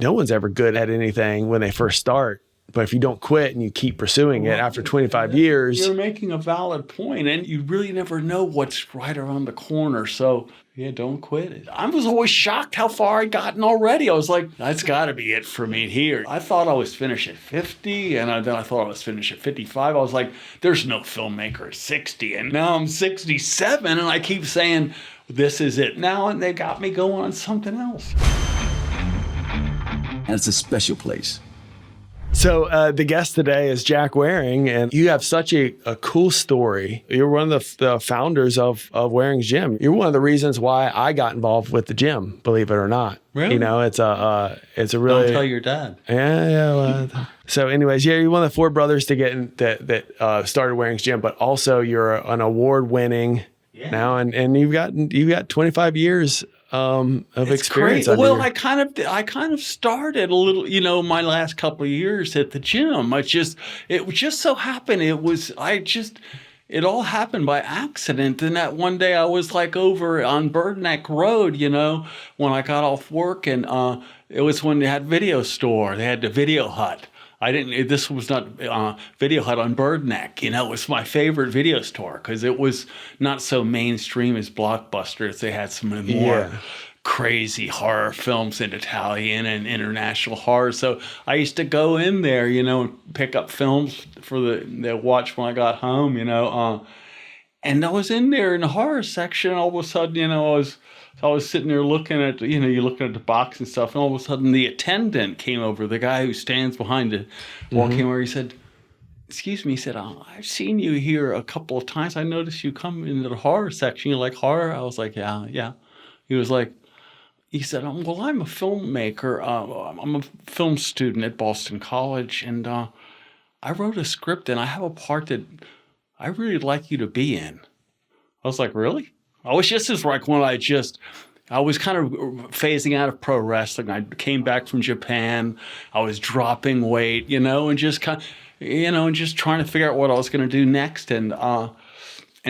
no one's ever good at anything when they first start. But if you don't quit and you keep pursuing it after 25 years. You're making a valid point, and you really never know what's right around the corner. So, yeah, don't quit it. I was always shocked how far I'd gotten already. I was like, that's got to be it for me here. I thought I was finished at 50, and then I thought I was finished at 55. I was like, there's no filmmaker at 60. And now I'm 67, and I keep saying, this is it now, and they got me going on something else. And it's a special place. So the guest today is Jack Wareing, and you have such a cool story. You're one of the founders of Wareing's Gym. You're one of the reasons why I got involved with the gym, believe it or not. Really? You know, it's a really... Don't tell your dad. Yeah. Well, so anyways, yeah, you're one of the 4 brothers to get in, that started Wareing's Gym, but also you're an award-winning now, and you've got 25 years of experience. Well, I kind of started a little, my last couple of years at the gym. It just so happened it all happened by accident. And that one day I was like over on Bird Neck Road, when I got off work, and it was when they had Video Store. They had the Video Hut. This was not Video Hut on Bird Neck. It was my favorite video store because it was not so mainstream as Blockbusters. They had some more crazy horror films in Italian and international horror. So I used to go in there, and pick up films for the watch when I got home, and I was in there in the horror section. And all of a sudden, I was sitting there looking at, you're looking at the box and stuff, and all of a sudden the attendant came over, the guy who stands behind the wall came over. He said, excuse me, he said, I've seen you here a couple of times. I noticed you come into the horror section. You like horror? I was like, yeah. He said, well, I'm a filmmaker. I'm a film student at Boston College, and I wrote a script, and I have a part that I really like you to be in. I was like, really? I was just as like when I was kind of phasing out of pro wrestling. I came back from Japan. I was dropping weight, and just kind of, and just trying to figure out what I was going to do next. And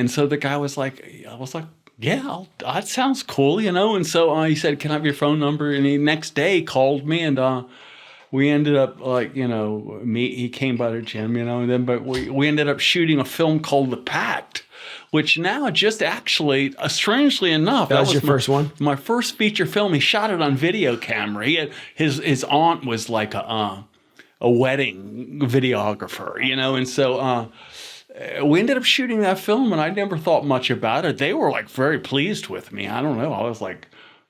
so the guy was like, yeah, that sounds cool, And so he said, can I have your phone number? And he next day called me, and we ended up he came by the gym, but we ended up shooting a film called The Pact, which now just actually, strangely enough, that was your first one? My first feature film. He shot it on video camera. He had, his aunt was like a wedding videographer, and so we ended up shooting that film, and I never thought much about it. They were like very pleased with me. I don't know.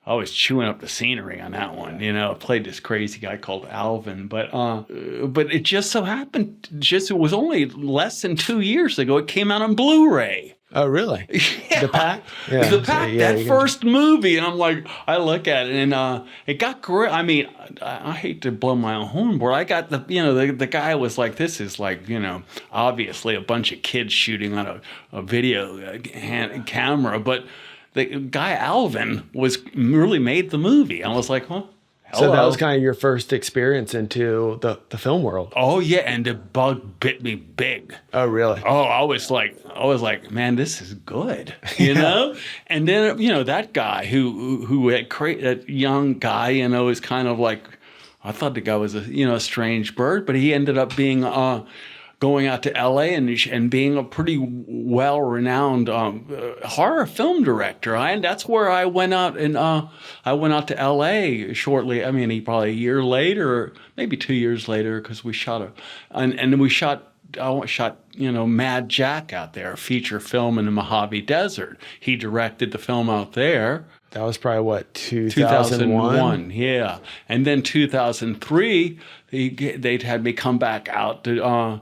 I was chewing up the scenery on that one. I played this crazy guy called Alvin, but it just so happened, it was only less than 2 years ago, it came out on Blu-ray. Oh, really? Yeah. The Pact? Yeah. The Pact, that first movie. And I'm like, I look at it, and it got great. I mean, I hate to blow my own horn, but I got the guy was like, this is like, obviously a bunch of kids shooting on a video camera, but the guy Alvin really made the movie. I was like, huh? Hello. So that was kind of your first experience into the film world. Oh yeah, and the bug bit me big. Oh really? Oh, I was like, man, this is good, And then that guy who had that young guy, is kind of like, I thought the guy was a strange bird, but he ended up being going out to L.A. and being a pretty well-renowned horror film director. And that's where I went out, and I went out to L.A. shortly. I mean, probably a year later, maybe 2 years later, because we shot we shot Mad Jack out there, a feature film in the Mojave Desert. He directed the film out there. That was probably what, 2001? Yeah. And then 2003, they'd had me come back out to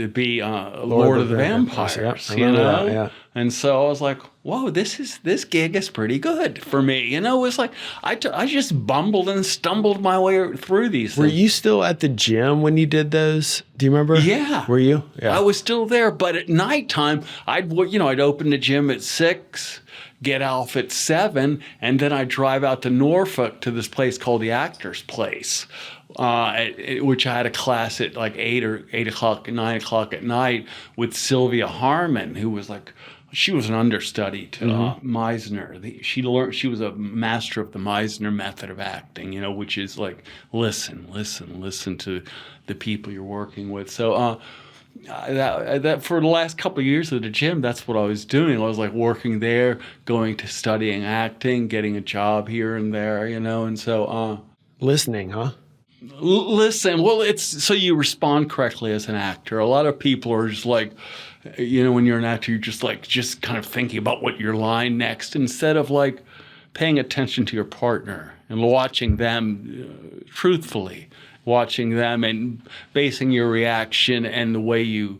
be Lord of the Vampires, Yeah. And so I was like, whoa, this gig is pretty good for me. It was like I just bumbled and stumbled my way through these things. Were you still at the gym when you did those? Do you remember? Yeah. Were you? Yeah. I was still there, but at nighttime, I'd open the gym at 6, get off at 7, and then I'd drive out to Norfolk to this place called the Actors Place, which I had a class at like 8 o'clock, 9 o'clock at night with Sylvia Harmon, who was like she was an understudy to Meisner. She was a master of the Meisner method of acting, which is like listen to the people you're working with. So that for the last couple of years at the gym, that's what I was doing. I was like working there, going to studying acting, getting a job here and there, and so listening, huh? Listen, well, it's so you respond correctly as an actor. A lot of people are just like, when you're an actor, you're just kind of thinking about what your line next instead of like paying attention to your partner and watching them truthfully, watching them and basing your reaction and the way you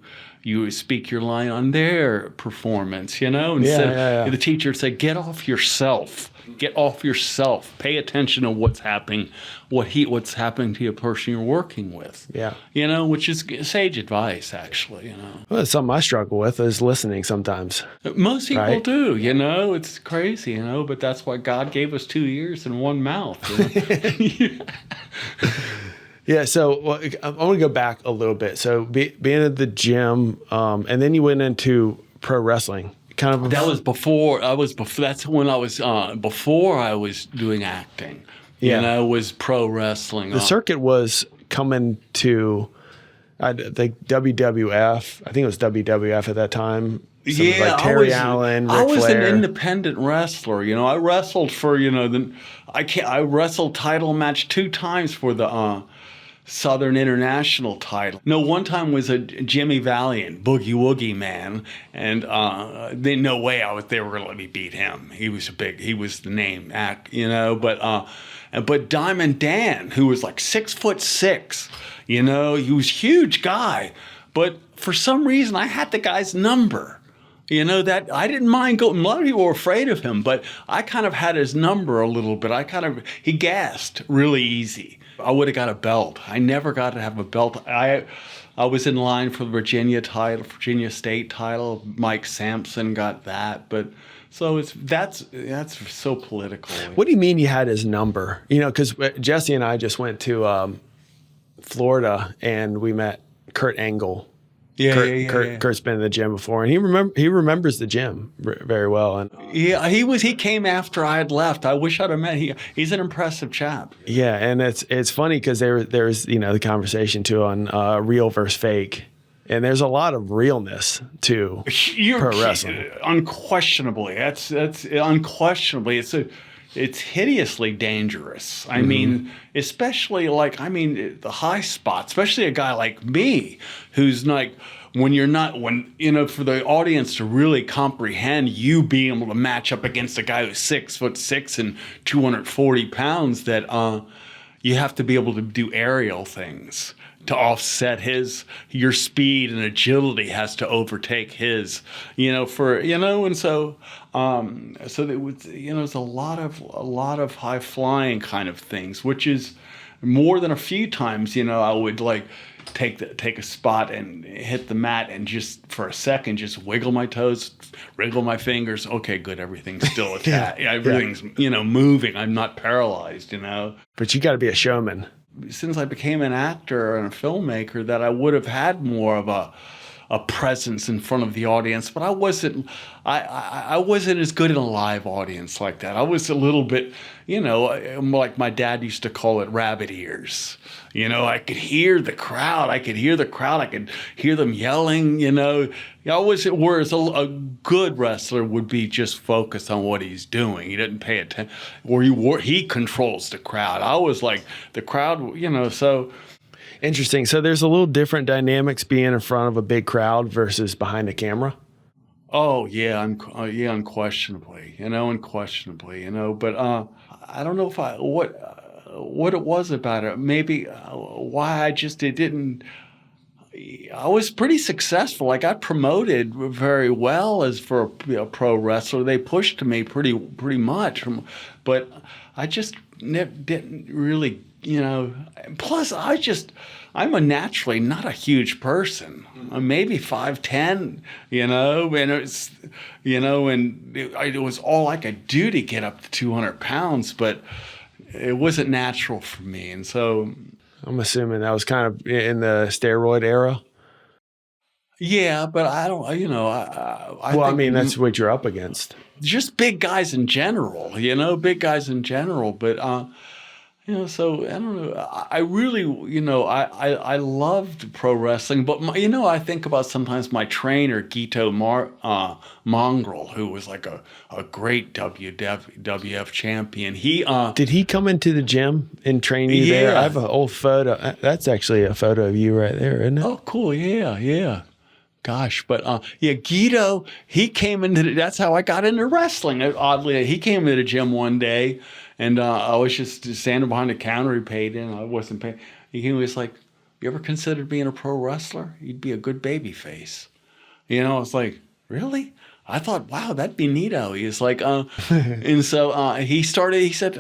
speak your line on their performance, Instead of the teacher would say, get off yourself. Get off yourself. Pay attention to what's happening to the person you're working with. Yeah. Which is sage advice, actually, Well, it's something I struggle with is listening sometimes. Most people do, it's crazy, but that's why God gave us 2 ears and one mouth. Yeah, so I want to go back a little bit. So being at the gym, and then you went into pro wrestling. That was before. That's when I was before I was doing acting. Was pro wrestling. The circuit was coming to, I think WWF. I think it was WWF at that time. Like Terry Allen, Ric I was Flair. an independent wrestler. I wrestled for I wrestled title match 2 times for the Southern International title. No, one time was a Jimmy Valiant, Boogie Woogie Man, and no way they were going to let me beat him. He was the name act, but Diamond Dan, who was like 6'6", he was a huge guy, but for some reason I had the guy's number. That I didn't mind going. A lot of people were afraid of him, but I kind of had his number a little bit. He gassed really easy. I would have got a belt. I never got to have a belt. I was in line for the Virginia State title. Mike Sampson got that, but so that's so political. What do you mean you had his number? Because Jesse and I just went to Florida and we met Kurt Angle. Kurt's been in the gym before, and he remembers the gym very well. And he came after I had left. I wish I'd have met. He's an impressive chap. Yeah, and it's funny because there's the conversation too on real versus fake, and there's a lot of realness to pro wrestling. Unquestionably, that's unquestionably it's hideously dangerous. I mean, especially the high spots, especially a guy like me who's like, for the audience to really comprehend you being able to match up against a guy who's 6'6" and 240 pounds, that you have to be able to do aerial things to offset your speed, and agility has to overtake his, and so there was, there's a lot of high flying kind of things, which is more than a few times, I would like take a spot and hit the mat and just for a second just wiggle my toes, wriggle my fingers. Okay, good, everything's still attached. Everything's moving. I'm not paralyzed. But you got to be a showman. Since I became an actor and a filmmaker, that I would have had more of a presence in front of the audience, but I wasn't as good in a live audience like that. I was a little bit, like my dad used to call it rabbit ears. I could hear the crowd. I could hear them yelling, whereas a good wrestler would be just focused on what he's doing. He didn't pay attention, or he controls the crowd. I was like the crowd, so. Interesting. So there's a little different dynamics being in front of a big crowd versus behind the camera. Oh yeah, unquestionably. But I don't know if what it was about it. Maybe why I was pretty successful. I got promoted very well as for a pro wrestler. They pushed me pretty much, but I just didn't really. Plus I'm naturally not a huge person. I'm maybe 5'10", and it's, and it was all I could do to get up to 200 pounds, but it wasn't natural for me. And so I'm assuming that was kind of in the steroid era. Yeah, but I don't, I Well, I think mean, that's what you're up against. just big guys in general, big guys in general. But, so I don't know. I really, I loved pro wrestling, but I think about sometimes my trainer, Mongrel, who was like a great WWF champion. Did he come into the gym and train you there? I have an old photo. That's actually a photo of you right there, isn't it? Oh, cool. Yeah, yeah. Gosh, but Guido, he came that's how I got into wrestling. Oddly, he came into the gym one day, and I was just standing behind the counter. He paid in. I wasn't paying. He was like, "You ever considered being a pro wrestler? You'd be a good baby face." I was like, "Really?" I thought, wow, that'd be neato. He's like, and so he started. He said,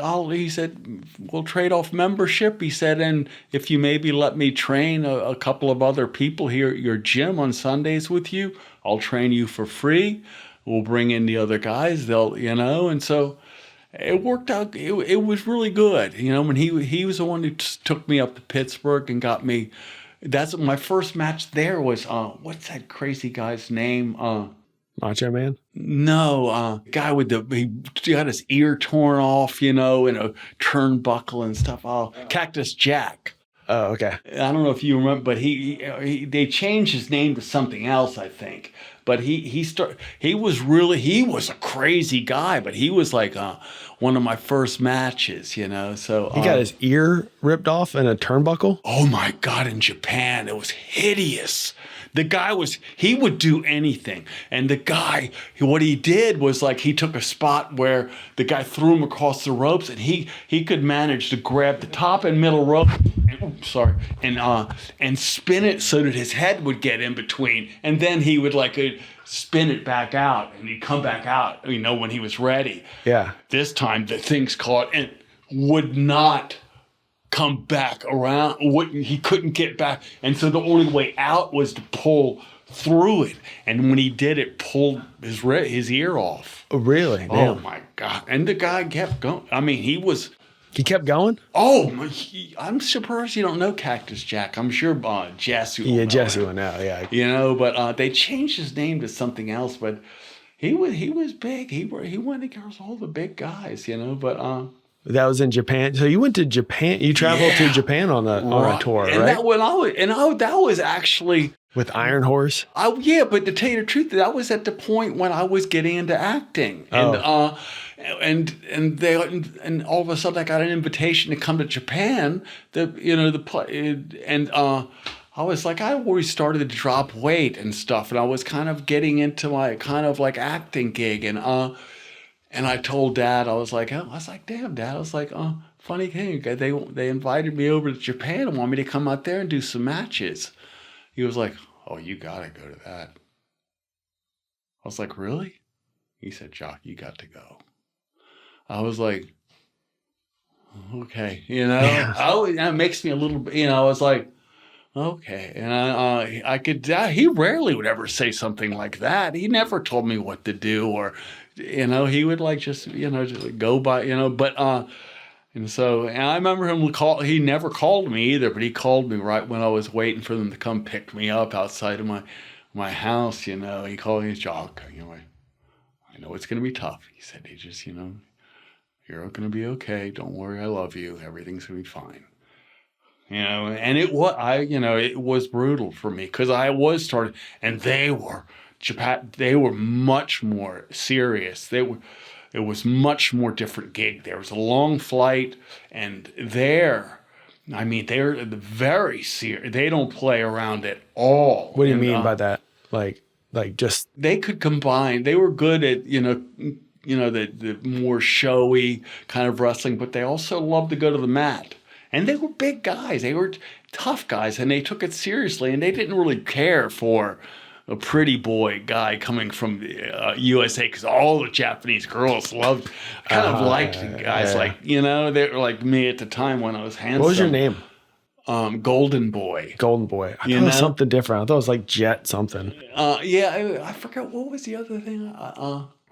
we'll trade off membership. He said, and if you maybe let me train a couple of other people here at your gym on Sundays with you, I'll train you for free. We'll bring in the other guys. They'll, and so it worked out. It was really good. When he was the one who took me up to Pittsburgh and got me. That's my first match there was what's that crazy guy's name? Macho Man? No, guy with he got his ear torn off, in a turnbuckle and stuff. Oh, Cactus Jack. Oh, okay. I don't know if you remember, but they changed his name to something else, I think. But he was a crazy guy, but he was like one of my first matches, So he got his ear ripped off in a turnbuckle? Oh my God, in Japan, it was hideous. The guy he would do anything. And the guy, what he did was like he took a spot where the guy threw him across the ropes, and he could manage to grab the top and middle rope and spin it so that his head would get in between. And then he would spin it back out, and he'd come back out, when he was ready. Yeah. This time the thing's caught and would not come back around. He couldn't get back, and so the only way out was to pull through it. And when he did, it pulled his ear off. Oh, really? Oh my God! And the guy kept going. I mean, He kept going? Oh, I'm surprised you don't know Cactus Jack. I'm sure Jesse will know. Jesse will know, yeah. But they changed his name to something else. But he was big. He went against all the big guys, But that was in Japan. So you went to Japan. You traveled to Japan on a tour, and right? That was actually with Iron Horse. Yeah, but to tell you the truth, that was at the point when I was getting into acting, and all of a sudden I got an invitation to come to Japan. I was like, I always started to drop weight and stuff, and I was kind of getting into my kind of like acting gig, and I told Dad, I was like, damn, Dad, I was like, funny thing, they invited me over to Japan and want me to come out there and do some matches. He was like, oh, you gotta go to that. I was like, really? He said, Jock, you got to go. I was like, okay, that makes me a little bit, I was like, okay. And I could, he rarely would ever say something like that. He never told me what to do, or, he would just go by, but, and I remember him he never called me either, but he called me right when I was waiting for them to come pick me up outside of my house, he called me, Jock, I know it's going to be tough. He said, you're going to be okay. Don't worry. I love you. Everything's going to be fine. And it was brutal for me because I was starting, and they were much more serious. It was much more different gig. There was a long flight, and they're very serious. They don't play around at all. What do you mean by that? Like just they could combine. They were good at the more showy kind of wrestling, but they also loved to go to the mat. And they were big guys. They were tough guys, and they took it seriously. And they didn't really care for a pretty boy guy coming from the USA, because all the Japanese girls liked guys they were like me at the time when I was handsome. What was your name? Golden Boy. Golden Boy. I thought it was something different. I thought it was like Jet something. I forgot what was the other thing.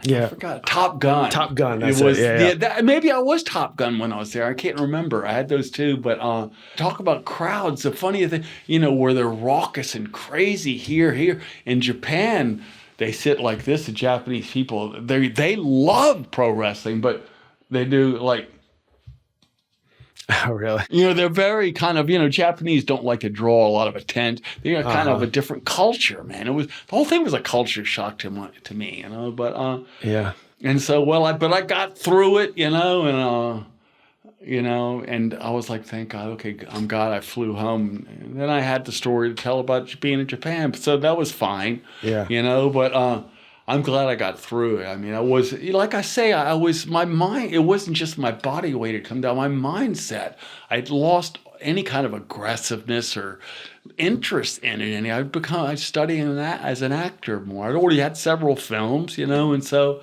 Yeah. I forgot. Top Gun. Top Gun. That's it was. it. Yeah. Maybe I was Top Gun when I was there. I can't remember. I had those two. But talk about crowds. The funny thing, where they're raucous and crazy here. In Japan, they sit like this. The Japanese people, they love pro wrestling, but they do like. Oh, really? They're very kind of, Japanese don't like to draw a lot of attention. They're kind of a different culture, man. The whole thing was a culture shock to me, but yeah. And so, but I got through it, and I was like, thank God, okay, I'm God. I flew home, and then I had the story to tell about being in Japan, so that was fine. Yeah. But I'm glad I got through it. I mean, I was, like I say, my mind, it wasn't just my body weight had come down, my mindset. I'd lost any kind of aggressiveness or interest in it. And I was studying that as an actor more. I'd already had several films, and so,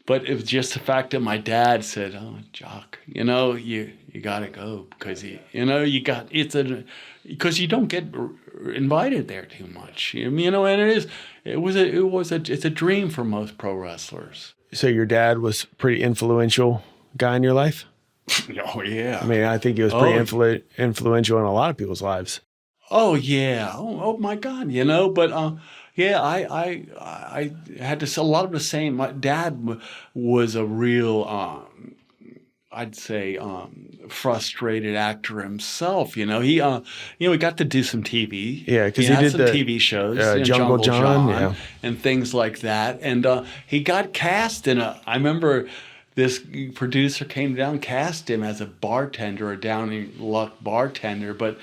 but it was just the fact that my dad said, oh, Jock, you got to go because, because you don't get invited there too much, and it's a dream for most pro wrestlers. So your dad was pretty influential guy in your life? Oh yeah. I mean, I think he was pretty influential in a lot of people's lives. Oh yeah. Oh my God. But yeah, I had a lot of the same. My dad was a real I'd say frustrated actor himself. He got to do some TV. Yeah, because he did some TV shows, Jungle John, and things like that. And he got cast in I remember this producer came down, cast him as a bartender, a down luck bartender, but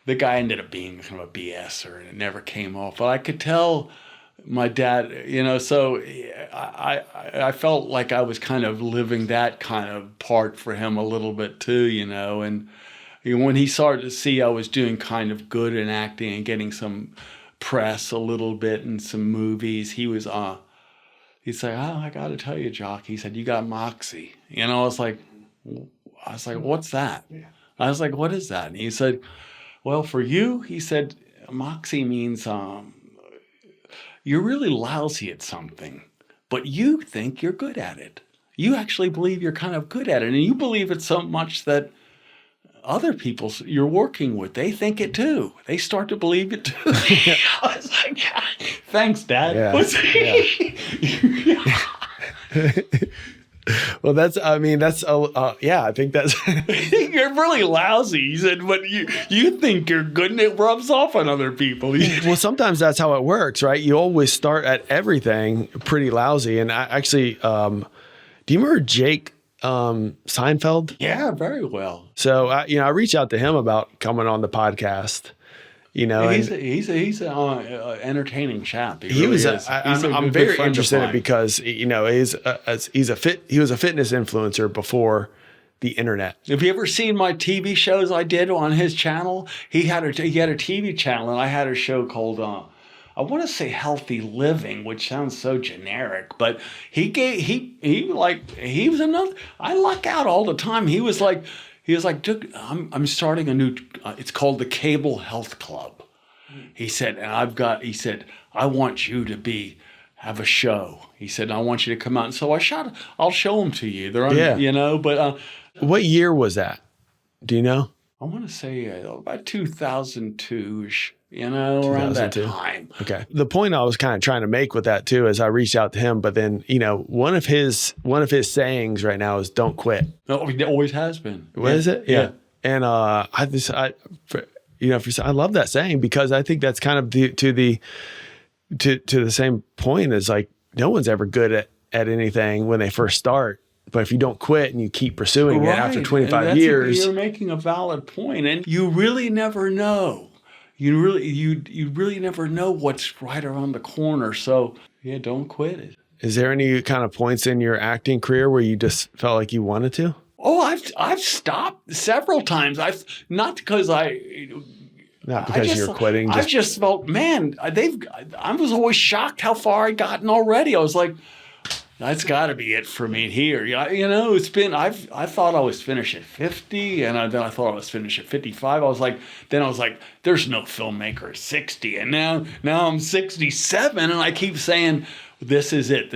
the guy ended up being kind of a BSer, and it never came off. But I could tell my dad, so I felt like I was kind of living that kind of part for him a little bit too, and when he started to see I was doing kind of good in acting and getting some press a little bit in some movies, he's like, oh, I got to tell you, Jock, he said, you got moxie. I was like, what's that? I was like, what is that? And he said, well, for you, he said, moxie means you're really lousy at something, but you think you're good at it. You actually believe you're kind of good at it, and you believe it so much that other people you're working with, they think it too. They start to believe it too. I was like, thanks, Dad. Yeah. Well, I think that's. You're really lousy. He said, but you think you're good and it rubs off on other people. Well, sometimes that's how it works, right? You always start at everything pretty lousy. And I actually, do you remember Jake Seinfeld? Yeah, very well. So, I reached out to him about coming on the podcast. He's an entertaining chap. He was. is. I'm very interested in it because he was a fitness influencer before the internet. Have you ever seen my TV shows I did on his channel? He had a TV channel, and I had a show called I want to say Healthy Living, which sounds so generic, but he was another. I luck out all the time. He was like, Dude, I'm starting a new. It's called the Cable Health Club. He said, and I want you to have a show. He said, I want you to come out. And so I'll show them to you. They're on, but. What year was that? Do you know? I want to say about 2002-ish. Around that time. Okay. The point I was kind of trying to make with that too is I reached out to him, but then one of his sayings right now is "Don't quit." No, it always has been. What is it? Yeah. And I love that saying because I think that's kind of to the same point as like no one's ever good at anything when they first start. But if you don't quit and you keep pursuing it after 25 years, you're making a valid point, and you really never know. You really never know what's right around the corner. So yeah, don't quit it. Is there any kind of points in your acting career where you just felt like you wanted to? Oh, I've stopped several times. Not because you're quitting. I just felt, man, I was always shocked how far I'd gotten already. I was like, that's got to be it for me here. It's been, I thought I was finished at 50, and then I thought I was finished at 55. I was like, there's no filmmaker at 60. And now I'm 67, and I keep saying, this is it.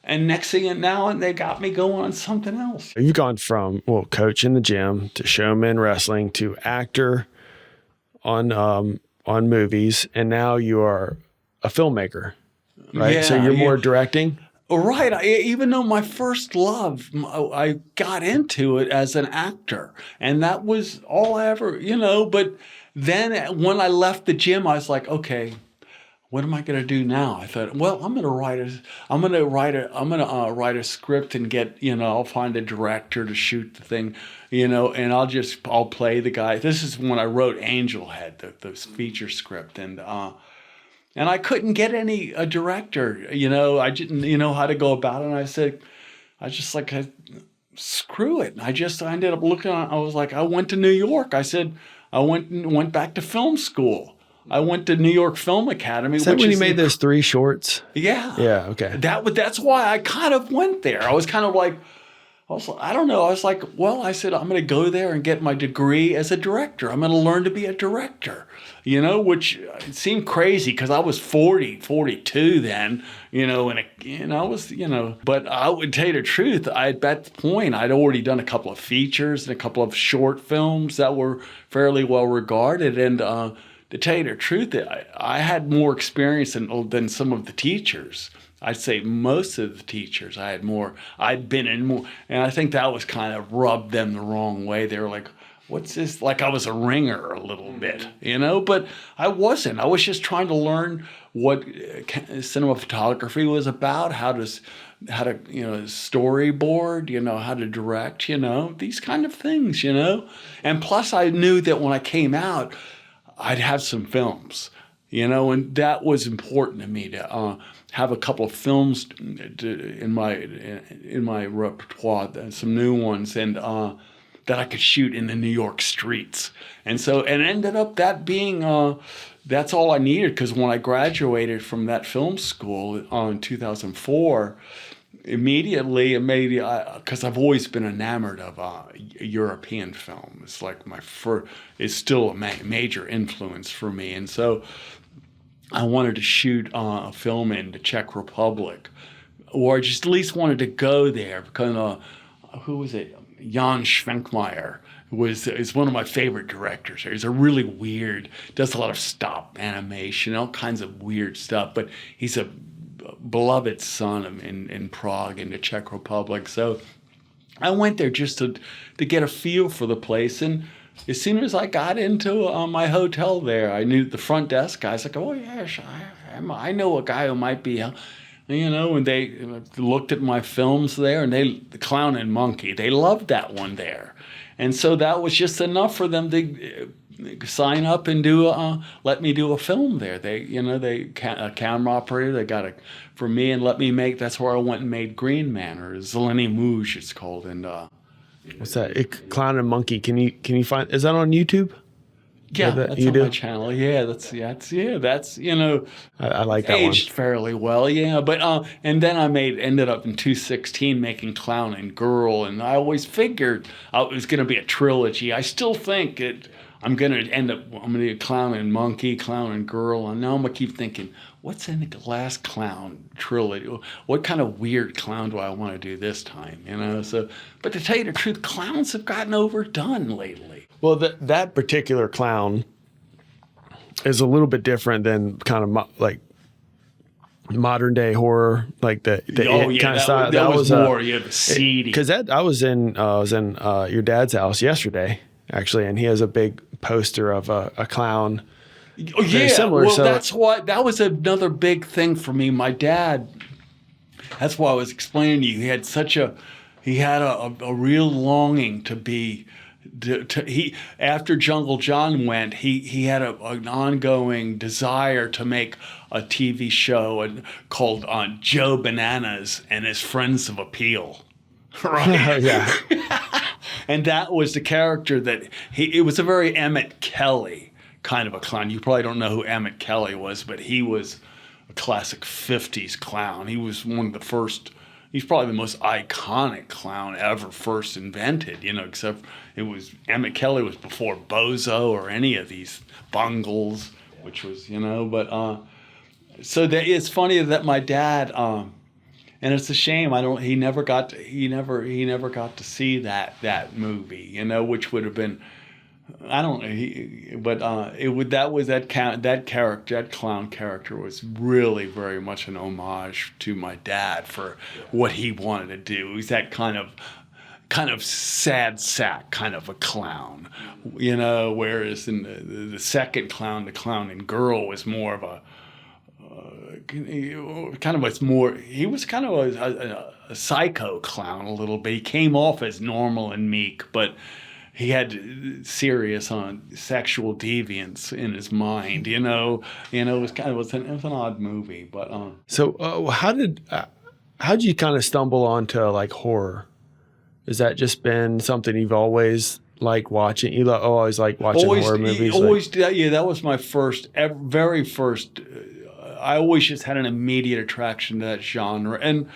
And next thing now, they got me going on something else. You've gone from, well, coach in the gym to showman wrestling to actor on movies, and now you are a filmmaker, right? Yeah, so you're more directing? Right. Even though my first love, I got into it as an actor, and that was all I ever, but then when I left the gym, I was like, okay, what am I going to do now? I thought, well, I'm going to write a script and get, I'll find a director to shoot the thing, and I'll play the guy. This is when I wrote Angel Head, the feature script, and I couldn't get a director, I didn't know how to go about it. And I said, screw it. And I ended up looking on, I went to New York. I said, I went back to film school. I went to New York Film Academy. Is that when you made those 3 shorts? Yeah. Yeah, okay. That's why I kind of went there. I was kind of like, I don't know. I was like, well, I said, I'm going to go there and get my degree as a director. I'm going to learn to be a director, which seemed crazy because I was 42 then, and I was, but I would tell you the truth. At that point, I'd already done a couple of features and a couple of short films that were fairly well regarded. And to tell you the truth, I had more experience than some of the teachers. I'd say most of the teachers I'd been in more, and I think that was kind of rubbed them the wrong way. They were like, what's this? Like I was a ringer a little bit, but I wasn't. I was just trying to learn what cinema photography was about, how to storyboard, how to direct, these kind of things, and plus I knew that when I came out, I'd have some films, and that was important to me to have a couple of films in my repertoire, some new ones, and that I could shoot in the New York streets. And so, and ended up that being, that's all I needed, because when I graduated from that film school in 2004, immediately, maybe because I've always been enamored of European film. It's like it's still a major influence for me. And so I wanted to shoot a film in the Czech Republic, or I just at least wanted to go there because who was it? Jan Schwenkmeyer is one of my favorite directors. He's a really weird, does a lot of stop animation, all kinds of weird stuff, but he's a beloved son in Prague in the Czech Republic. So I went there just to get a feel for the place. And as soon as I got into my hotel there, I knew the front desk guys like, oh yes, I know a guy who might be, and they looked at my films there, and the Clown and Monkey, they loved that one there. And so that was just enough for them to sign up and let me do a film there. A camera operator, they got for me and let me make, that's where I went and made Green Man, or Zeleny Mouge it's called. And what's that? Clown and Monkey. Can you find, is that on YouTube? Yeah, that's on my channel. Yeah, that's I like that aged one. Fairly well. Yeah, but and then I ended up in 2016 making Clown and Girl, and I always figured it was going to be a trilogy. I still think I'm going to do Clown and Monkey, Clown and Girl, and now I'm going to keep thinking, what's in the last Clown trilogy? What kind of weird clown do I want to do this time? So, but to tell you the truth, clowns have gotten overdone lately. Well, that particular clown is a little bit different than kind of like modern day horror, like the kind of style. That was more seedy. Because I was in your dad's house yesterday, actually, and he has a big poster of a clown. Oh, yeah, similar. Well, so that's why that was another big thing for me. My dad. That's why I was explaining to you. He had a real longing to be. After Jungle John went, he had an ongoing desire to make a TV show called Joe Bananas and His Friends of Appeal. Right? Yeah. And that was the character that it was a very Emmett Kelly kind of a clown. You probably don't know who Emmett Kelly was, but he was a classic 50s clown. He was one of the first. He's probably the most iconic clown ever first invented, except Emmett Kelly was before Bozo or any of these Bungles, which was, but, so it's funny that my dad, And it's a shame he never got to see that movie, you know, which would have been, I don't know, that clown character was really very much an homage to my dad for what he wanted to do. He's that kind of sad sack kind of a clown, you know, whereas in the second clown, the clown in Girl, was more of a he was kind of a psycho clown a little bit. He came off as normal and meek, but he had serious sexual deviance in his mind. You know, it was an odd movie. But so how did you kind of stumble onto like horror? Has that just been something you've always liked watching? You always like watching horror movies? That was my very first. I always just had an immediate attraction to that genre, and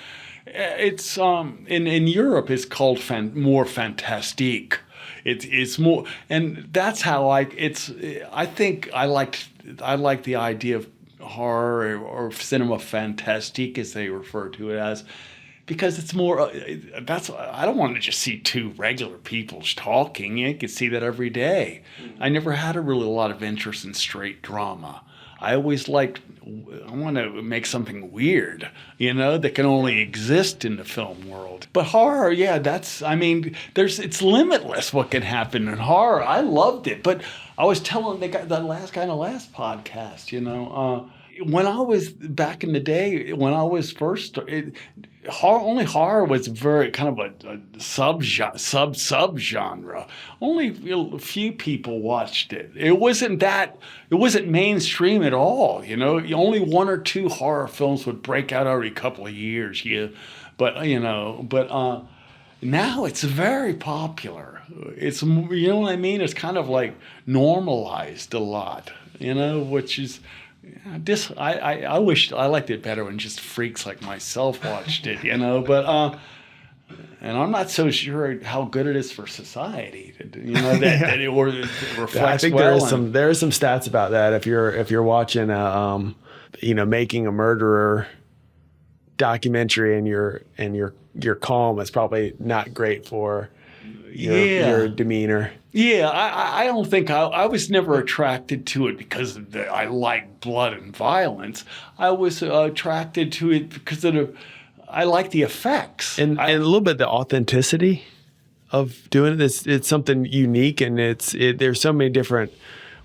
it's in Europe it's called more fantastique. It's more, and that's how I think I like the idea of horror or cinema fantastique, as they refer to it as, because it's more. I don't want to just see two regular people talking. You can see that every day. I never had a lot of interest in straight drama. I always I want to make something weird, you know, that can only exist in the film world. But horror, it's limitless what can happen in horror. I loved it. But I was telling that last guy in the last podcast, you know, when I was back in the day, when I was first, horror was very kind of a sub-genre. Only a few people watched it. It wasn't mainstream at all. You know, only one or two horror films would break out every couple of years. Now it's very popular. It's, you know what I mean? It's kind of like normalized a lot, you know, which is. I wish I liked it better when just freaks like myself watched it, you know. But and I'm not so sure how good it is for society, you know, that it reflects. I think well. there are some stats about that. If you're watching Making a Murderer documentary and you're calm, it's probably not great for your demeanor. Yeah, I don't think I was never attracted to it because I like blood and violence. I was attracted to it because I like the effects and a little bit the authenticity of doing it. It's something unique, and there's so many different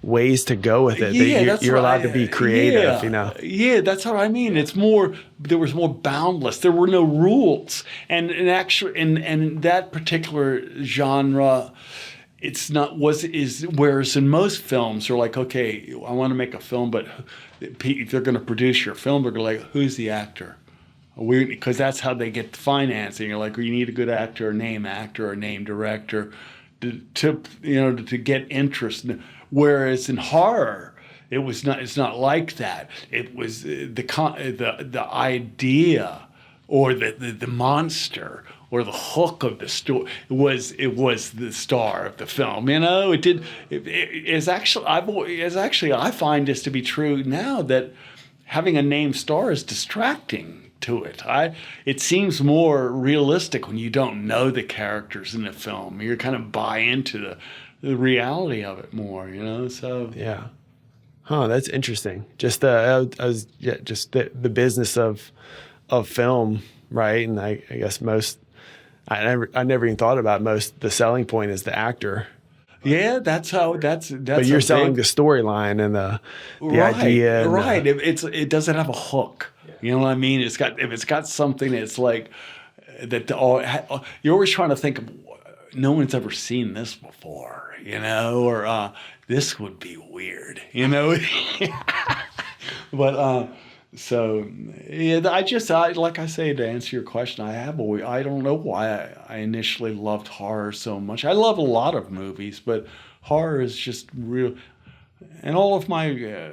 ways to go with it. That you're allowed to be creative, you know. Yeah, that's what I mean. There was more boundless. There were no rules, and actually, in that particular genre, whereas in most films they're like, okay, I want to make a film, but if they're going to produce your film, they're going to like, who's the actor? Because that's how they get the financing. You're like, well, you need a good actor, a name director, to get interest. Whereas in horror, it's not like that. It was the idea or the monster or the hook of the story. It was the star of the film. You know, I find this to be true now, that having a named star is distracting to it. It seems more realistic when you don't know the characters in the film. You kind of buy into the reality of it more, you know. So yeah, that's interesting. Just the business of film, right? And I guess I never even thought about the selling point is the actor. Yeah, that's. But you're selling the storyline and the idea. Right. It doesn't have a hook. You know what I mean? If it's got something that's like that. You're always trying to think of, no one's ever seen this before, you know, or this would be weird, you know. But so yeah, like I say, to answer your question, I don't know why I initially loved horror so much. I love a lot of movies, but horror is just real, and all of my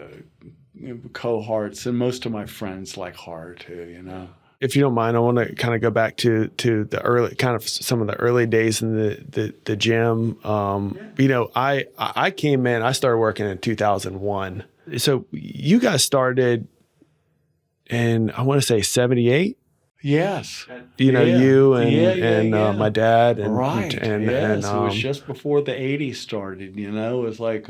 cohorts and most of my friends like horror too, you know. If you don't mind, I want to kind of go back to the early, kind of some of the early days in the gym. You know, I came in, I started working in 2001. So you guys started in, I want to say 78. Yes. You know, Yeah. you and Yeah. my dad and Right. and Yes. It was and just before the 80s started, you know. It was like,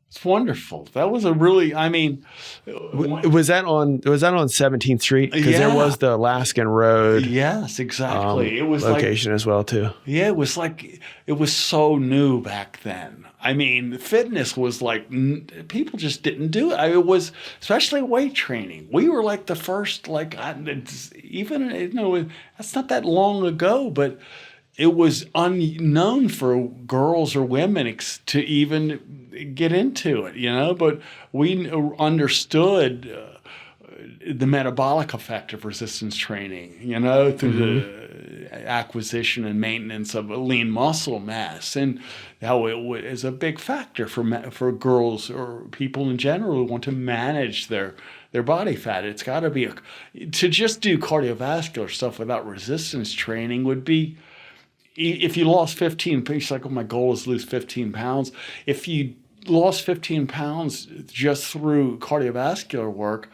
it's wonderful. That was a really, I mean, was that on 17th Street? Because there yeah. was the Alaskan Road Yes, exactly. It was location as well too. yeah, it was like, it was so new back then. I mean, fitness was like, people just didn't do it. It was, especially weight training. We were like the first, like, even, you know, that's not that long ago, but it was unknown for girls or women to even get into it, you know, but we understood the metabolic effect of resistance training, you know, through the acquisition and maintenance of a lean muscle mass, and how it is a big factor for girls or people in general who want to manage their body fat. It's got to be to just do cardiovascular stuff without resistance training would be, if you lost 15 pounds, like, oh, my goal is to lose 15 pounds. If you lost 15 pounds just through cardiovascular work,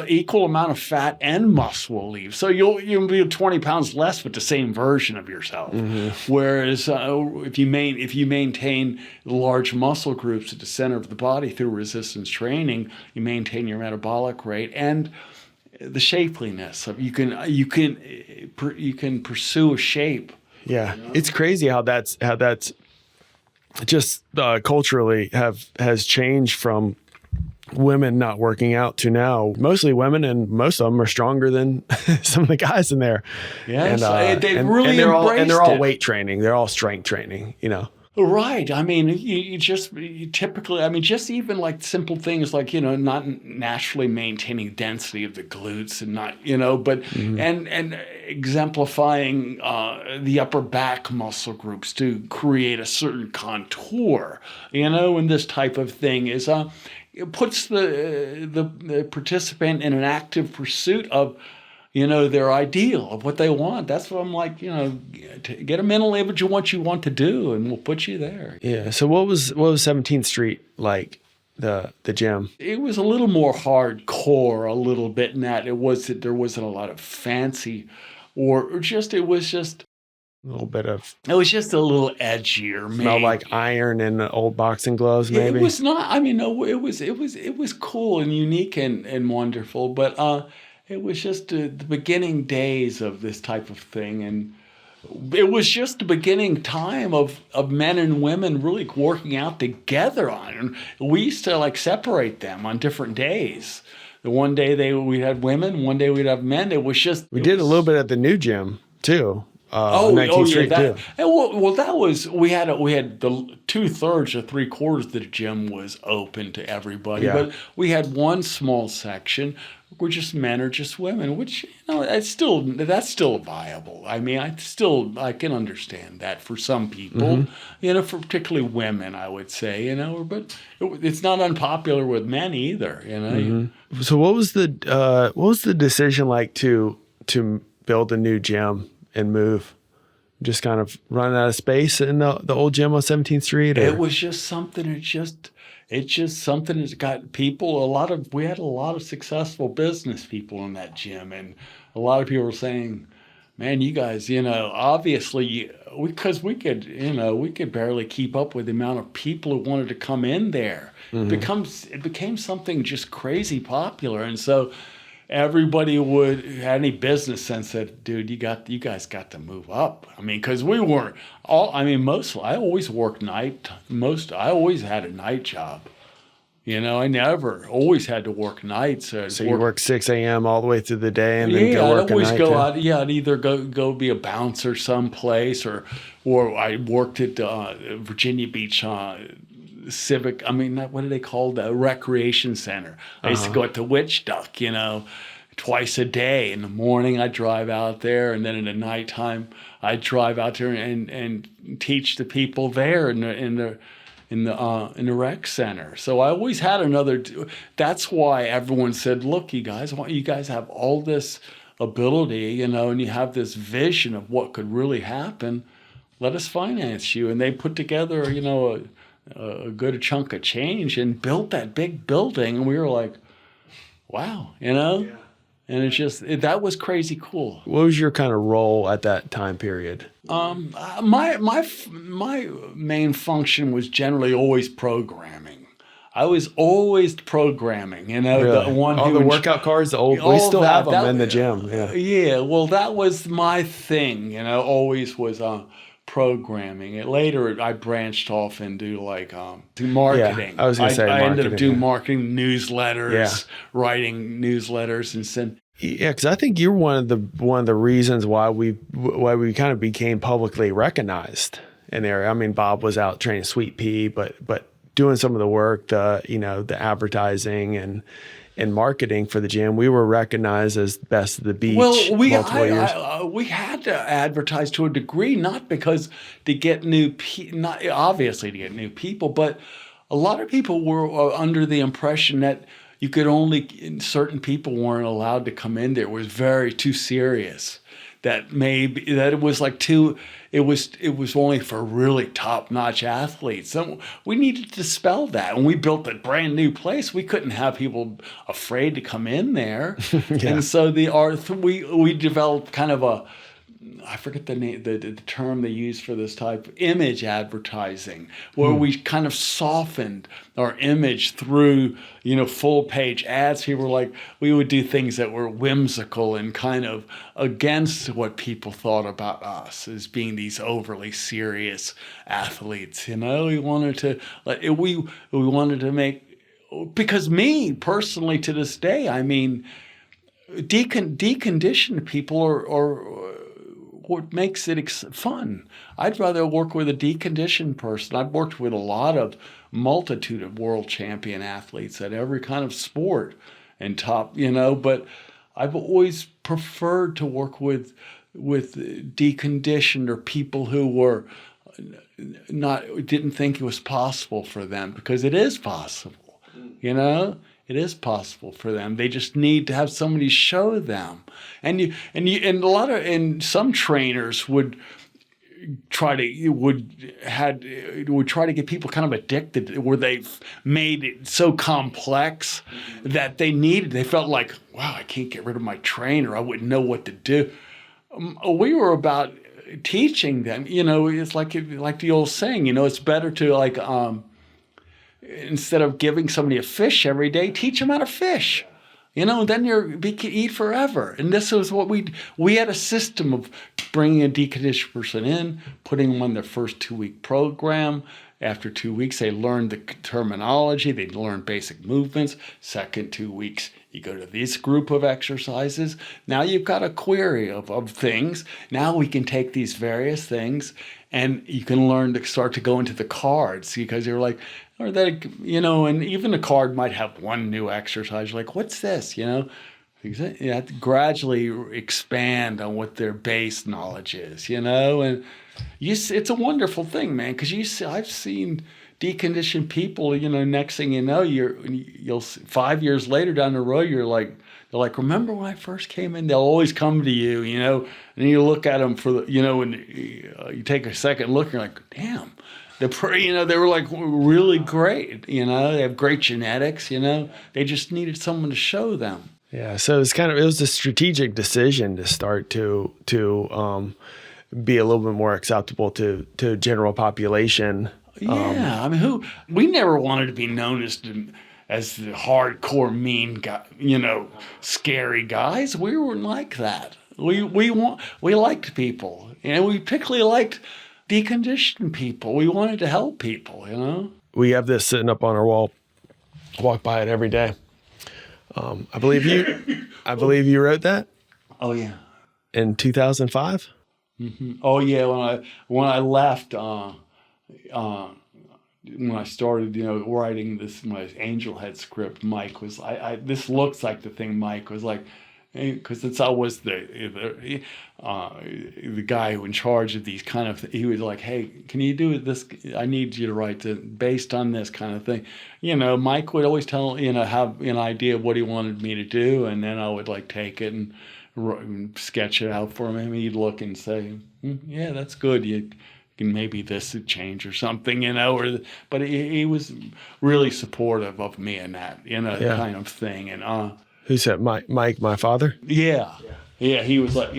equal amount of fat and muscle will leave. So you'll be 20 pounds less with the same version of yourself. Whereas if you maintain large muscle groups at the center of the body through resistance training, you maintain your metabolic rate and the shapeliness of you can pursue a shape. Yeah, you know? It's crazy how that's just culturally has changed from women not working out to now mostly women, and most of them are stronger than some of the guys in there. Yes, and they're all weight training. They're all strength training, you know. Right. I mean, you typically, I mean, just even like simple things like, you know, not naturally maintaining density of the glutes and not, you know, but, and exemplifying the upper back muscle groups to create a certain contour, you know, and this type of thing is, it puts the participant in an active pursuit of, you know, their ideal of what they want. That's what I'm like, you know, get a mental image of what you want to do, and we'll put you there. Yeah. So what was 17th Street like, the gym? It was a little more hardcore, a little bit in that there wasn't a lot of fancy, or just it was just a little bit of. It was just a little edgier. Smelled like iron and old boxing gloves. Maybe it was not. I mean, no, it was cool and unique and wonderful, but it was just the beginning days of this type of thing, and it was just the beginning time of men and women really working out together on it. And we used to like separate them on different days. The one day we'd have women, one day we'd have men. It was just we did a little bit at the new gym too. 19th Street too. Well, that was we had the 2/3 or 3/4 of the gym was open to everybody, but we had one small section where just men or just women, which, you know, that's still viable. I mean, I can understand that for some people, you know, for particularly women, I would say, you know, but it's not unpopular with men either, you know. So what was the decision like to build a new gym and move? Just kind of running out of space in the old gym on 17th Street? Or? It was just something. It's just something that's got people. We had a lot of successful business people in that gym, and a lot of people were saying, "Man, you guys, you know, obviously, because we could barely keep up with the amount of people who wanted to come in there. It became something just crazy popular, and so." Everybody who had any business sense said, "Dude, you guys got to move up." I mean, because we weren't all. I mean, I always worked night. I always had a night job. You know, I never always had to work nights. So you work 6 a.m. all the way through the day, and then go work I'd always at night. Go out. Yeah, I'd either go be a bouncer someplace, or I worked at Virginia Beach. Civic, I mean, what do they call the recreation center? I used to go at the Witch Duck, you know, twice a day. In the morning, I'd drive out there, and then in the nighttime, I'd drive out there and teach the people there in the rec center. So I always had another. That's why everyone said, "Look, you guys have all this ability, you know, and you have this vision of what could really happen. Let us finance you." And they put together, you know, a good chunk of change and built that big building, and we were like, wow, you know. And that was crazy cool. What was your kind of role at that time period? My main function was generally always programming. I was always programming, Really? the one all who the workout cards, we still have them in the gym. Yeah. Yeah, well, that was my thing, always was programming. And later, I branched off into do marketing. Yeah, I was going to say I ended up doing yeah. marketing newsletters, writing newsletters, and send. Yeah, because I think you're one of the reasons why we kind of became publicly recognized in the area. I mean, Bob was out training Sweet Pea, but doing some of the work, the advertising and marketing for the gym, we were recognized as best of the beach. Well, we had to advertise to a degree, not because to get new, not obviously to get new people, but a lot of people were under the impression that you could certain people weren't allowed to come in there. It was too serious. That it was it was only for really top-notch athletes. So we needed to dispel that. When we built a brand new place, we couldn't have people afraid to come in there. Yeah. And so we developed kind of I forget the name, the term they use for this type of image advertising, where we kind of softened our image through, full page ads. We would do things that were whimsical and kind of against what people thought about us as being these overly serious athletes. We wanted to make, because me personally to this day, I mean, deconditioned people are what makes it fun. I'd rather work with a deconditioned person. I've worked with a multitude of world champion athletes at every kind of sport and top, but I've always preferred to work with deconditioned or people who were didn't think it was possible for them, because it is possible, It is possible for them. They just need to have somebody show them. And some trainers would try to get people kind of addicted, where they've made it so complex that they felt like, wow, I can't get rid of my trainer. I wouldn't know what to do. We were about teaching them, it's like the old saying, it's better to instead of giving somebody a fish every day, teach them how to fish. And then you can eat forever. And this was what we had a system of bringing a deconditioned person in, putting them on their first 2-week program. After 2 weeks, they learned the terminology. They learned basic movements. Second 2 weeks, you go to this group of exercises. Now you've got a query of things. Now we can take these various things, and you can learn to start to go into the cards, because you're like, or that, and even the card might have one new exercise. You're like, what's this? You have to gradually expand on what their base knowledge is, and it's a wonderful thing, man, because I've seen deconditioned people, next thing you know, you'll 5 years later down the road, they're like, remember when I first came in? They'll always come to you, and you look at them and you take a second look, and you're like, damn. They were like really great, they have great genetics, they just needed someone to show them. Yeah. So it was a strategic decision to start to be a little bit more acceptable to general population. Yeah. We never wanted to be known as the hardcore mean guy, scary guys. We weren't like that. We liked people, and we particularly liked deconditioned people. We wanted to help people, We have this sitting up on our wall. Walk by it every day. I believe you wrote that. Oh yeah. In 2005. Mm-hmm. Oh yeah. When I left, when I started, writing my Angel Head script, Mike was this looks like the thing Mike was like. Because it's always the guy who in charge of these kind of he was like, hey, can you do this? I need you to write based on this kind of thing. Mike would always tell, have an idea of what he wanted me to do, and then I would take it and sketch it out for him, and he'd look and say, yeah, that's good. You can maybe this would change or something, but he was really supportive of me in that, kind of thing. And Who said Mike, my father? Yeah. Yeah. He was like,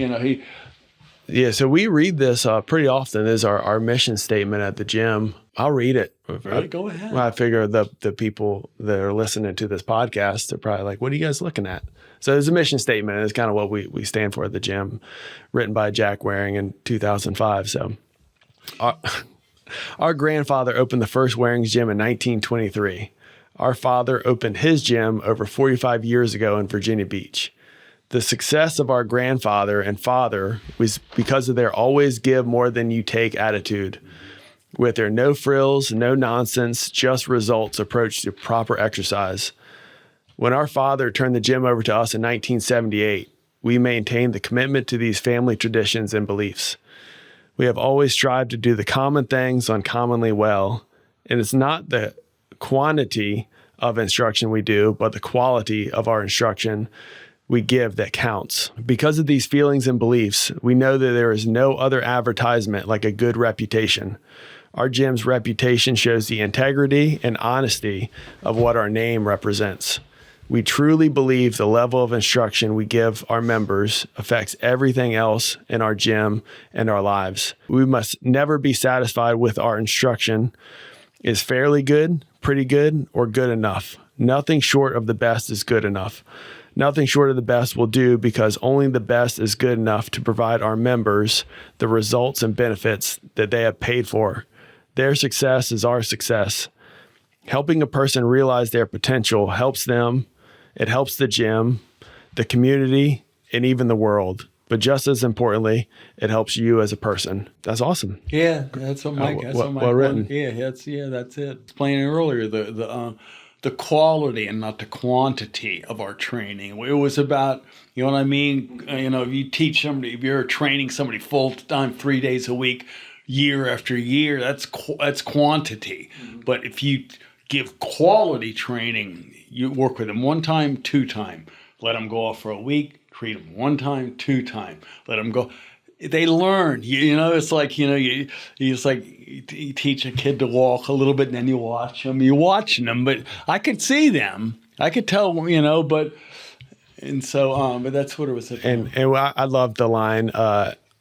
Yeah, so we read this pretty often as our mission statement at the gym. I'll read it. Really? Go ahead. I figure the people that are listening to this podcast are probably like, what are you guys looking at? So it's a mission statement. It's kind of what we stand for at the gym, written by Jack Wareing in 2005. So our grandfather opened the first Wareing's gym in 1923. Our father opened his gym over 45 years ago in Virginia Beach. The success of our grandfather and father was because of their always give more than you take attitude. With their no frills, no nonsense, just results approach to proper exercise. When our father turned the gym over to us in 1978, we maintained the commitment to these family traditions and beliefs. We have always strived to do the common things uncommonly well, and it's not the quantity of instruction we do, but the quality of our instruction we give that counts. Because of these feelings and beliefs, we know that there is no other advertisement like a good reputation. Our gym's reputation shows the integrity and honesty of what our name represents. We truly believe the level of instruction we give our members affects everything else in our gym and our lives. We must never be satisfied with our instruction is fairly good, pretty good, or good enough. Nothing short of the best is good enough. Nothing short of the best will do because only the best is good enough to provide our members the results and benefits that they have paid for. Their success is our success. Helping a person realize their potential helps them. It helps the gym, the community, and even the world. But just as importantly, it helps you as a person. That's awesome. Yeah, that's what Mike. Well written. Yeah, that's it. Explaining earlier the quality and not the quantity of our training. It was about, you know what I mean? If you teach somebody, if you're training somebody full time, 3 days a week, year after year, that's quantity. Mm-hmm. But if you give quality training, you work with them 1 time, 2 time, let them go off for a week, treat them 1 time, 2 time, let them go. They learn, it's like, you teach a kid to walk a little bit and then you're watching them, but I could see them. I could tell, but that's what it was. And I love the line,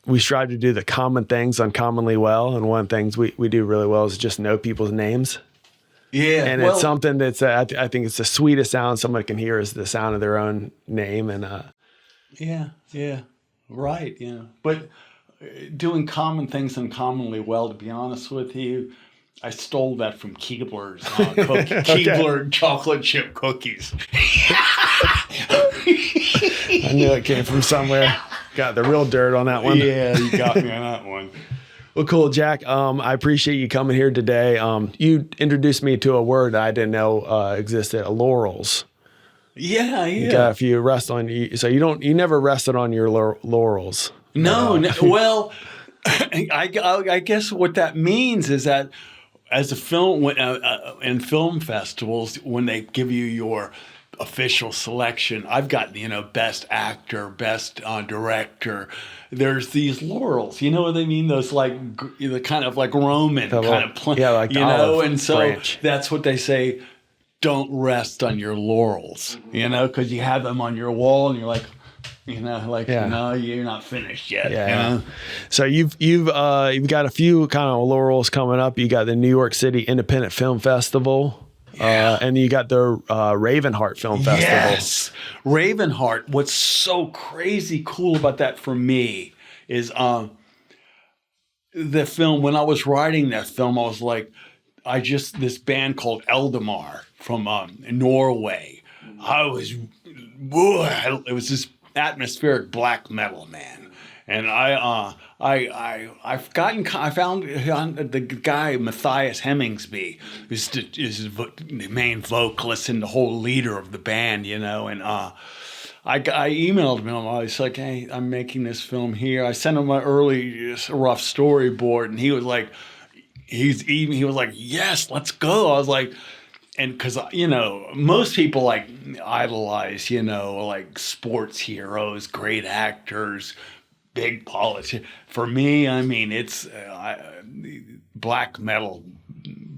we strive to do the common things uncommonly well. And one of the things we do really well is just know people's names. Yeah. And it's something that's, I think it's the sweetest sound somebody can hear is the sound of their own name. And yeah. Right, but doing common things uncommonly well, to be honest with you, I stole that from Keebler's Keebler chocolate chip cookies. I knew it came from somewhere. Got the real dirt on that one. Yeah, you got me on that one. Well, cool, Jack. I appreciate you coming here today. You introduced me to a word I didn't know existed, laurels. Yeah. You got a few rest on you, so you never rested on your laurels. No. Well, I guess what that means is that as a film in film festivals, when they give you your official selection, I've got best actor, best director. There's these laurels, you know what I mean? Those the kind of like Roman kind of and so branch. That's what they say. Don't rest on your laurels, because you have them on your wall and you're like, no, you're not finished yet. Yeah. So you've got a few kind of laurels coming up. You got the New York City Independent Film Festival. Yeah. And you got the Ravenheart Film Festival. Yes, Ravenheart. What's so crazy cool about that for me is the film. When I was writing that film, I was like, this band called Eldemar from Norway. It was this atmospheric black metal, man. And I found the guy Matthias Hemingsby, who's the main vocalist and the whole leader of the band, and I emailed him. I was like, hey, I'm making this film here. I sent him my early rough storyboard, and he was like, yes, let's go. I was like, and because, most people idolize, sports heroes, great actors, big politicians. For me, I mean, it's black metal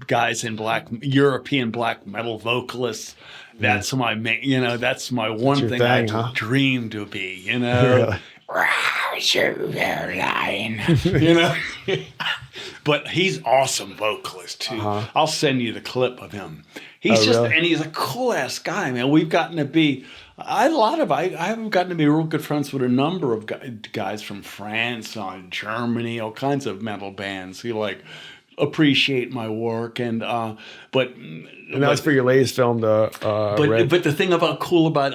guys in European black metal vocalists. That's my main, that's my one your thing thing, I huh? dream to be, Really? But he's awesome vocalist too. I'll send you the clip of him. He's really? and he's a cool ass guy, man. We've gotten to be I have gotten to be real good friends with a number of guys from France, Germany, all kinds of metal bands who appreciate my work and that's for your latest film, but the thing cool about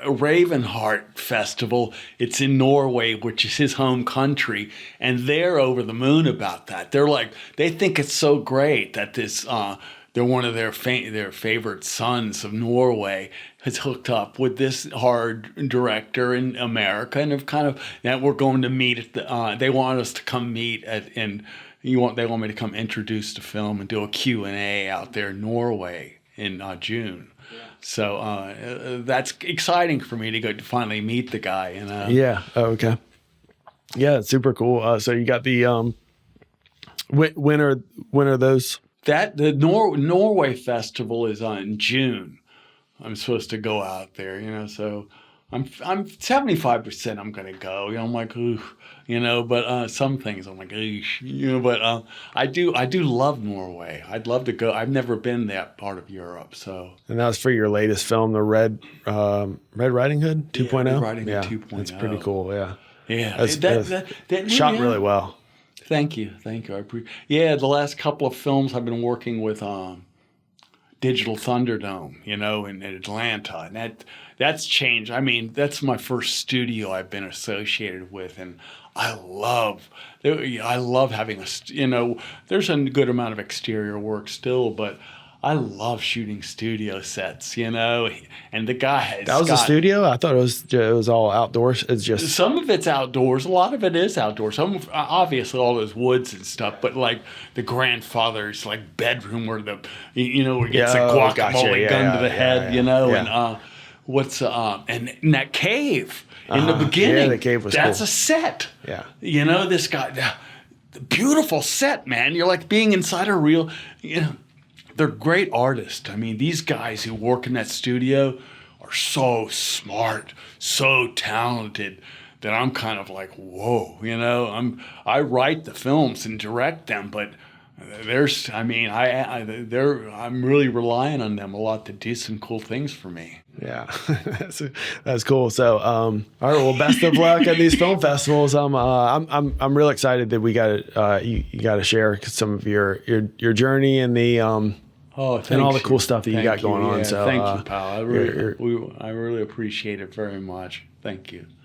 Ravenheart Festival, it's in Norway, which is his home country, and they're over the moon about that. They think it's so great that this they're one of their favorite sons of Norway has hooked up with this hard director in America, and that we're going to meet at the. They want us to come meet they want me to come introduce the film and do a Q&A out there in Norway in June. Yeah. So that's exciting for me to go to finally meet the guy. Yeah. Oh, okay. Yeah, it's super cool. So you got the when are those? The Norway Festival is in June. I'm supposed to go out there, so I'm 75% I'm gonna go. I'm like, ooh, but some things I'm like, ooh, but I do love Norway. I'd love to go. I've never been that part of Europe, so. And that was for your latest film, the Red Riding Hood 2.0. Yeah, Red Riding Hood 2.0. That's pretty cool. Yeah. Yeah. That shot really well. Thank you. The last couple of films I've been working with Digital Thunderdome, in Atlanta, and that's changed. I mean, that's my first studio I've been associated with, and I love having there's a good amount of exterior work still, but I love shooting studio sets, and the guy has That was a studio? I thought it was all outdoors. It's just some of it's outdoors. A lot of it is outdoors. Obviously all those woods and stuff, but the grandfather's bedroom where where he gets a guacamole gun to the head, and and that cave in the beginning. Yeah, the cave was that's cool. A set. Yeah. This guy, the beautiful set, man. You're like being inside a real, They're great artists. I mean, these guys who work in that studio are so smart, so talented that I'm kind of like, whoa, I write the films and direct them, but I'm really relying on them a lot to do some cool things for me. Yeah, that's cool. So, all right, well, best of luck at these film festivals. I'm real excited that we got you got to share some of your journey and the and all the cool stuff that you got going on. So thank you, pal. I really appreciate it very much. Thank you.